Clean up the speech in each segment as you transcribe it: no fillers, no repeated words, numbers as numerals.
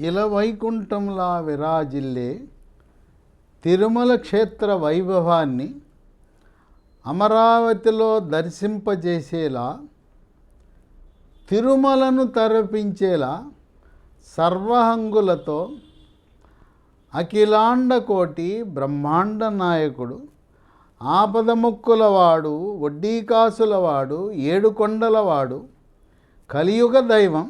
ఇలవైకుంఠంలా విరాజిల్లే తిరుమల క్షేత్ర వైభవాన్ని అమరావతిలో దర్శింపజేసేలా, తిరుమలను తరపించేలా సర్వహంగులతో అఖిలాండకోటి బ్రహ్మాండ నాయకుడు, ఆపదముక్కులవాడు, వడ్డీకాసులవాడు, ఏడుకొండలవాడు, కలియుగ దైవం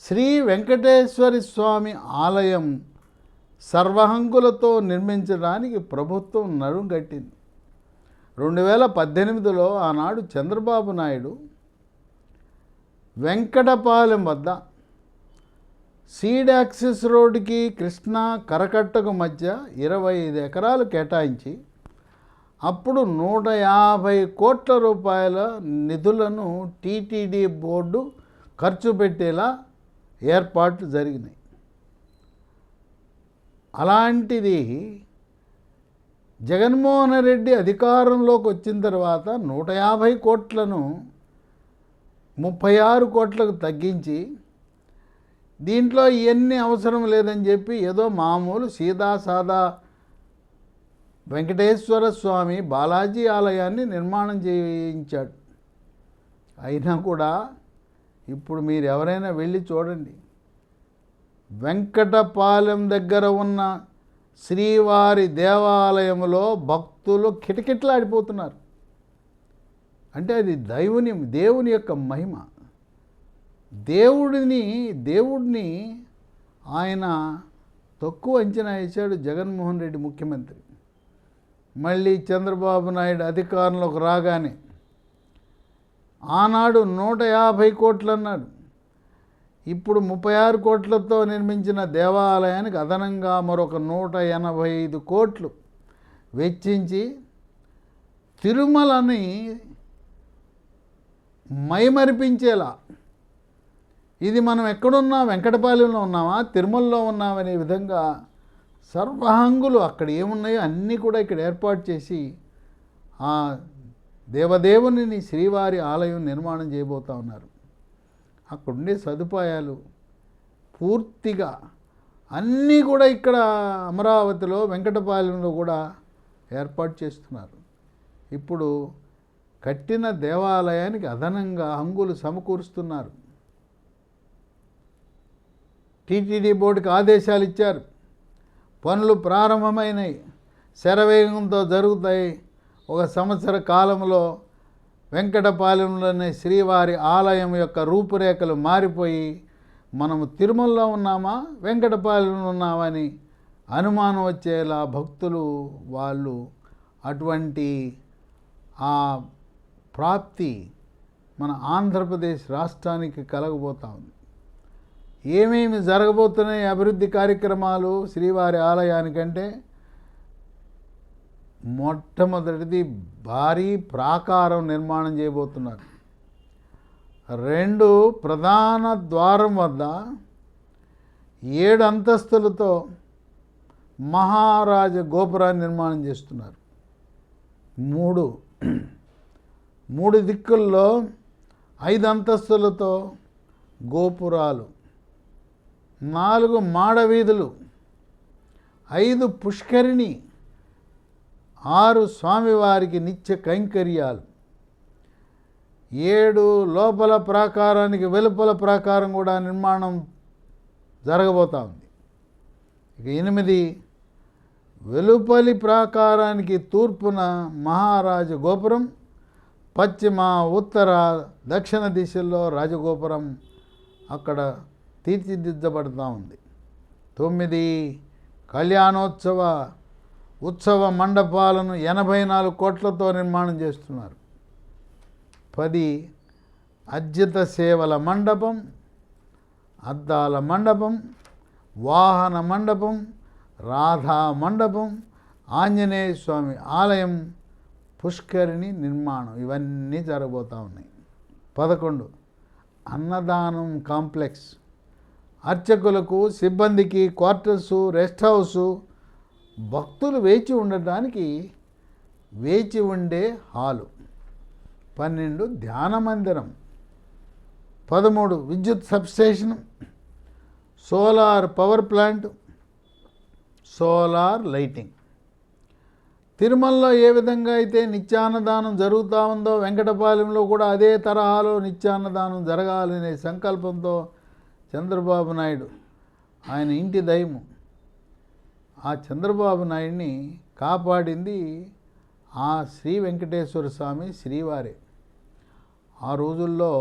శ్రీ వెంకటేశ్వర స్వామి ఆలయం సర్వహంగులతో నిర్మించడానికి ప్రభుత్వం నడుంగట్టింది. 2018లో ఆనాడు చంద్రబాబు నాయుడు వెంకటపాలెం వద్ద సీడ్ యాక్సెస్ రోడ్డుకి కృష్ణా కరకట్టకు మధ్య 25 ఎకరాలు కేటాయించి అప్పుడు 150 కోట్ల రూపాయల నిధులను టీటీడీ బోర్డు ఖర్చు పెట్టేలా ఏర్పాట్లు జరిగినాయి. అలాంటిది జగన్మోహన్ రెడ్డి అధికారంలోకి వచ్చిన తర్వాత 150 కోట్లను 36 కోట్లకు తగ్గించి దీంట్లో ఇవన్నీ అవసరం లేదని చెప్పి ఏదో మామూలు సీదాసాదా వెంకటేశ్వర స్వామి బాలాజీ ఆలయాన్ని నిర్మాణం చేయించాడు. అయినా కూడా ఇప్పుడు మీరు ఎవరైనా వెళ్ళి చూడండి, వెంకటపాలెం దగ్గర ఉన్న శ్రీవారి దేవాలయంలో భక్తులు కిటకిటలాడిపోతున్నారు. అంటే అది దేవుని యొక్క మహిమ. దేవుడిని ఆయన తక్కువ అంచనా వేశాడు జగన్మోహన్ రెడ్డి ముఖ్యమంత్రి. మళ్ళీ చంద్రబాబు నాయుడు అధికారంలోకి రాగానే ఆనాడు 150 కోట్లు అన్నాడు. ఇప్పుడు 36 కోట్లతో నిర్మించిన దేవాలయానికి అదనంగా మరొక 185 కోట్లు వెచ్చించి తిరుమలని మైమరిపించేలా, ఇది మనం ఎక్కడున్నా వెంకటపాలెంలో ఉన్నామా తిరుమలలో ఉన్నామనే విధంగా సర్వహంగులు అక్కడ ఏమున్నాయో అన్నీ కూడా ఇక్కడ ఏర్పాటు చేసి ఆ దేవదేవుని శ్రీవారి ఆలయం నిర్మాణం చేయబోతూ ఉన్నారు. అక్కడుండే సదుపాయాలు పూర్తిగా అన్నీ కూడా ఇక్కడ అమరావతిలో వెంకటపాలెంలో కూడా ఏర్పాటు చేస్తున్నారు. ఇప్పుడు కట్టిన దేవాలయానికి అదనంగా హంగులు సమకూరుస్తున్నారు. టీటీడీ బోర్డుకి ఆదేశాలు ఇచ్చారు. పనులు ప్రారంభమైనవి, శరవేగంతో జరుగుతాయి. 1 సంవత్సర కాలంలో వెంకటపాలెంలోని శ్రీవారి ఆలయం యొక్క రూపురేఖలు మారిపోయి మనము తిరుమలలో ఉన్నామా వెంకటపాలెంలో ఉన్నామని అనుమానం వచ్చేలా భక్తులు వాళ్ళు అటువంటి ఆ ప్రాప్తి మన ఆంధ్రప్రదేశ్ రాష్ట్రానికి కలగబోతూ ఉంది. ఏమేమి జరగబోతున్నాయి అభివృద్ధి కార్యక్రమాలు శ్రీవారి ఆలయానికంటే, మొట్టమొదటిది భారీ ప్రాకారం నిర్మాణం చేయబోతున్నారు. 2 ప్రధాన ద్వారం వద్ద 7 అంతస్తులతో మహారాజ గోపురాన్ని నిర్మాణం చేస్తున్నారు. 3 దిక్కుల్లో 5 అంతస్తులతో గోపురాలు, 4 మాడవీధులు, 5 పుష్కరిణి, 6 స్వామివారికి నిత్య కైంకర్యాలు, 7 లోపల ప్రాకారానికి వెలుపల ప్రాకారం కూడా నిర్మాణం జరగబోతూ ఉంది. ఇక 8 వెలుపలి ప్రాకారానికి తూర్పున మహారాజ గోపురం, పశ్చిమ ఉత్తర దక్షిణ దిశల్లో రాజగోపురం అక్కడ తీర్చిదిద్దబడుతూ ఉంది. 9 కళ్యాణోత్సవ ఉత్సవ మండపాలను 84 కోట్లతో నిర్మాణం చేస్తున్నారు. 10 అర్జిత సేవల మండపం, అద్దాల మండపం, వాహన మండపం, రాధా మండపం, ఆంజనేయ స్వామి ఆలయం, పుష్కరిణి నిర్మాణం ఇవన్నీ జరగబోతూ ఉన్నాయి. 11 అన్నదానం కాంప్లెక్స్, అర్చకులకు సిబ్బందికి క్వార్టర్సు, రెస్ట్ హౌసు, భక్తులు వేచి ఉండటానికి వేచి ఉండే హాలు, 12 ధ్యాన మందిరం, 13 విద్యుత్ substation, solar power plant, solar lighting. తిరుమలలో ఏ విధంగా అయితే నిత్యాన్నదానం జరుగుతూ ఉందో వెంకటపాలెంలో కూడా అదే తరహాలో నిత్యాన్నదానం జరగాలనే సంకల్పంతో చంద్రబాబు నాయుడు, ఆయన ఇంటి దైవం, ఆ చంద్రబాబు నాయుడిని కాపాడింది ఆ శ్రీ వెంకటేశ్వర స్వామి శ్రీవారే. ఆ రోజుల్లో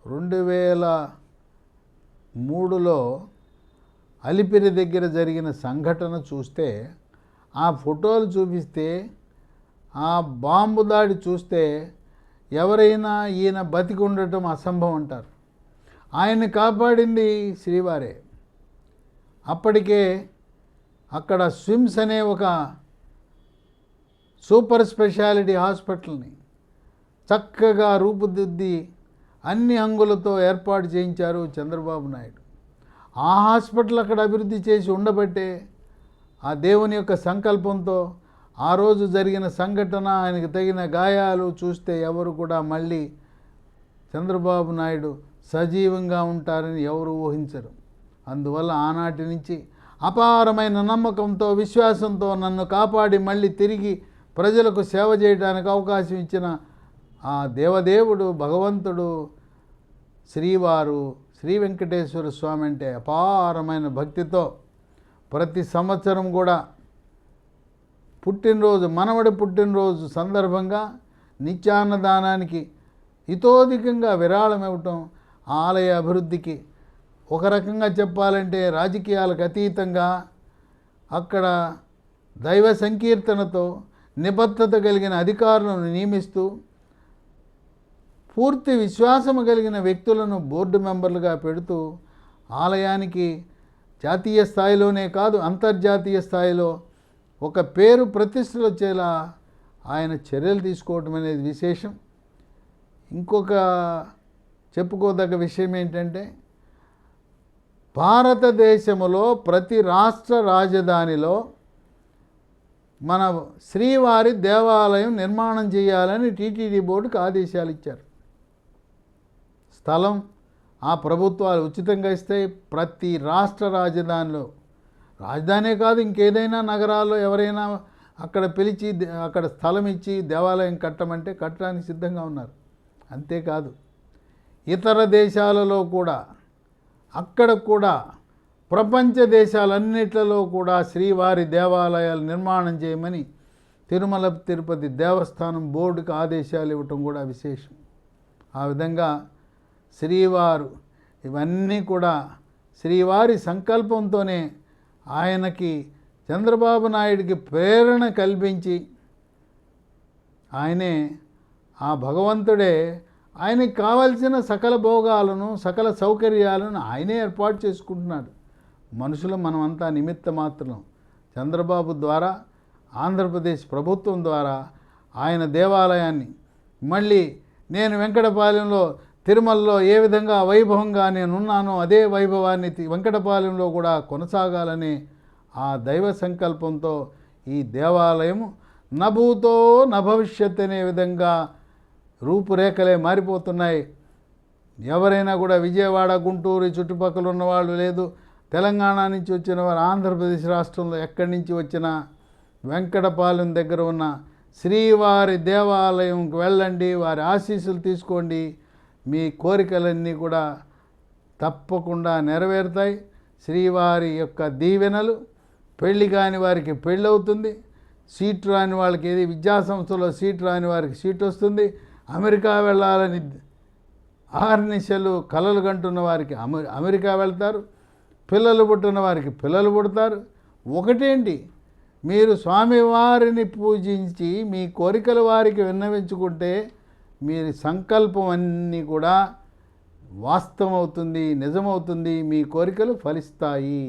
2003లో అలిపిరి దగ్గర జరిగిన సంఘటన చూస్తే, ఆ ఫోటోలు చూపిస్తే, ఆ బాంబు దాడి చూస్తే ఎవరైనా ఈయన బతికి ఉండటం అసంభవం అంటారు. ఆయన్ని కాపాడింది శ్రీవారే. అప్పటికే అక్కడ స్విమ్స్ అనే ఒక సూపర్ స్పెషాలిటీ హాస్పిటల్ని చక్కగా రూపుదిద్ది అన్ని హంగులతో ఏర్పాటు చేయించారు చంద్రబాబు నాయుడు. ఆ హాస్పిటల్ అక్కడ అభివృద్ధి చేసి ఉండబట్టే ఆ దేవుని యొక్క సంకల్పంతో ఆ రోజు జరిగిన సంఘటన, ఆయనకు తగిన గాయాలు చూస్తే ఎవరు కూడా మళ్ళీ చంద్రబాబు నాయుడు సజీవంగా ఉంటారని ఎవరు ఊహించరు. అందువల్ల ఆనాటి నుంచి అపారమైన నమ్మకంతో, విశ్వాసంతో నన్ను కాపాడి మళ్ళీ తిరిగి ప్రజలకు సేవ చేయడానికి అవకాశం ఇచ్చిన ఆ దేవదేవుడు, భగవంతుడు, శ్రీవారు శ్రీ వెంకటేశ్వర స్వామి అంటే అపారమైన భక్తితో ప్రతి సంవత్సరం కూడా పుట్టినరోజు, మనవడి పుట్టినరోజు సందర్భంగా నిత్యాన్నదానానికి ఇతోధికంగా విరాళం ఇవ్వటం, ఆలయ అభివృద్ధికి ఒక రకంగా చెప్పాలంటే రాజకీయాలకు అతీతంగా అక్కడ దైవ సంకీర్తనతో నిబద్ధత కలిగిన అధికారులను నియమిస్తూ పూర్తి విశ్వాసము కలిగిన వ్యక్తులను బోర్డు మెంబర్లుగా పెడుతూ ఆలయానికి జాతీయ స్థాయిలోనే కాదు అంతర్జాతీయ స్థాయిలో ఒక పేరు ప్రతిష్టలు వచ్చేలా ఆయన చర్యలు తీసుకోవటం అనేది విశేషం. ఇంకొక చెప్పుకోదగ్గ విషయం ఏంటంటే, భారతదేశంలో ప్రతి రాష్ట్ర రాజధానిలో మన శ్రీవారి దేవాలయం నిర్మాణం చేయాలని టీటీడీ బోర్డుకు ఆదేశాలు ఇచ్చారు. స్థలం ఆ ప్రభుత్వాలు ఉచితంగా ఇస్తాయి. ప్రతి రాష్ట్ర రాజధానిలో, రాజధానే కాదు ఇంకేదైనా నగరాల్లో ఎవరైనా అక్కడ పిలిచి అక్కడ స్థలం ఇచ్చి దేవాలయం కట్టమంటే కట్టడానికి సిద్ధంగా ఉన్నారు. అంతేకాదు ఇతర దేశాలలో కూడా, అక్కడ కూడా ప్రపంచ దేశాలన్నిట్లలో కూడా శ్రీవారి దేవాలయాలు నిర్మాణం చేయమని తిరుమల తిరుపతి దేవస్థానం బోర్డుకు ఆదేశాలు ఇవ్వటం కూడా విశేషం. ఆ విధంగా శ్రీవారు ఇవన్నీ కూడా శ్రీవారి సంకల్పంతోనే ఆయనకి చంద్రబాబు నాయుడికి ప్రేరణ కల్పించి ఆయనే ఆ భగవంతుడే ఆయనకి కావలసిన సకల భోగాలను, సకల సౌకర్యాలను ఆయనే ఏర్పాటు చేసుకుంటున్నాడు. మనుషులు మనమంతా నిమిత్త మాత్రం. చంద్రబాబు ద్వారా, ఆంధ్రప్రదేశ్ ప్రభుత్వం ద్వారా ఆయన దేవాలయాన్ని మళ్ళీ నేను వెంకటపాలెంలో తిరుమలలో ఏ విధంగా వైభవంగా నేనున్నానో అదే వైభవాన్ని వెంకటపాలెంలో కూడా కొనసాగాలని ఆ దైవ సంకల్పంతో ఈ దేవాలయము నభూతో నభవిష్యత్ అనే విధంగా రూపురేఖలే మారిపోతున్నాయి. ఎవరైనా కూడా విజయవాడ, గుంటూరు చుట్టుపక్కల ఉన్నవాళ్ళు, లేదు తెలంగాణ నుంచి వచ్చిన వారు, ఆంధ్రప్రదేశ్ రాష్ట్రంలో ఎక్కడి నుంచి వచ్చినా వెంకటపాలెం దగ్గర ఉన్న శ్రీవారి దేవాలయంకి వెళ్ళండి, వారి ఆశీస్సులు తీసుకోండి. మీ కోరికలన్నీ కూడా తప్పకుండా నెరవేరుతాయి. శ్రీవారి యొక్క దీవెనలు, పెళ్లి కాని వారికి పెళ్ళి అవుతుంది, సీటు రాని వాళ్ళకి ఏది విద్యాసంస్థలో సీటు రాని వారికి సీటు వస్తుంది, అమెరికా వెళ్ళాలని ఆర్నిశలు కలలు కంటున్న వారికి అమెరికా వెళ్తారు, పిల్లలు పుట్టిన వారికి పిల్లలు పుడతారు. ఒకటేంటి, మీరు స్వామివారిని పూజించి మీ కోరికలు వారికి విన్నవించుకుంటే మీ సంకల్పం అన్నీ కూడా వాస్తవమవుతుంది, నిజమవుతుంది, మీ కోరికలు ఫలిస్తాయి.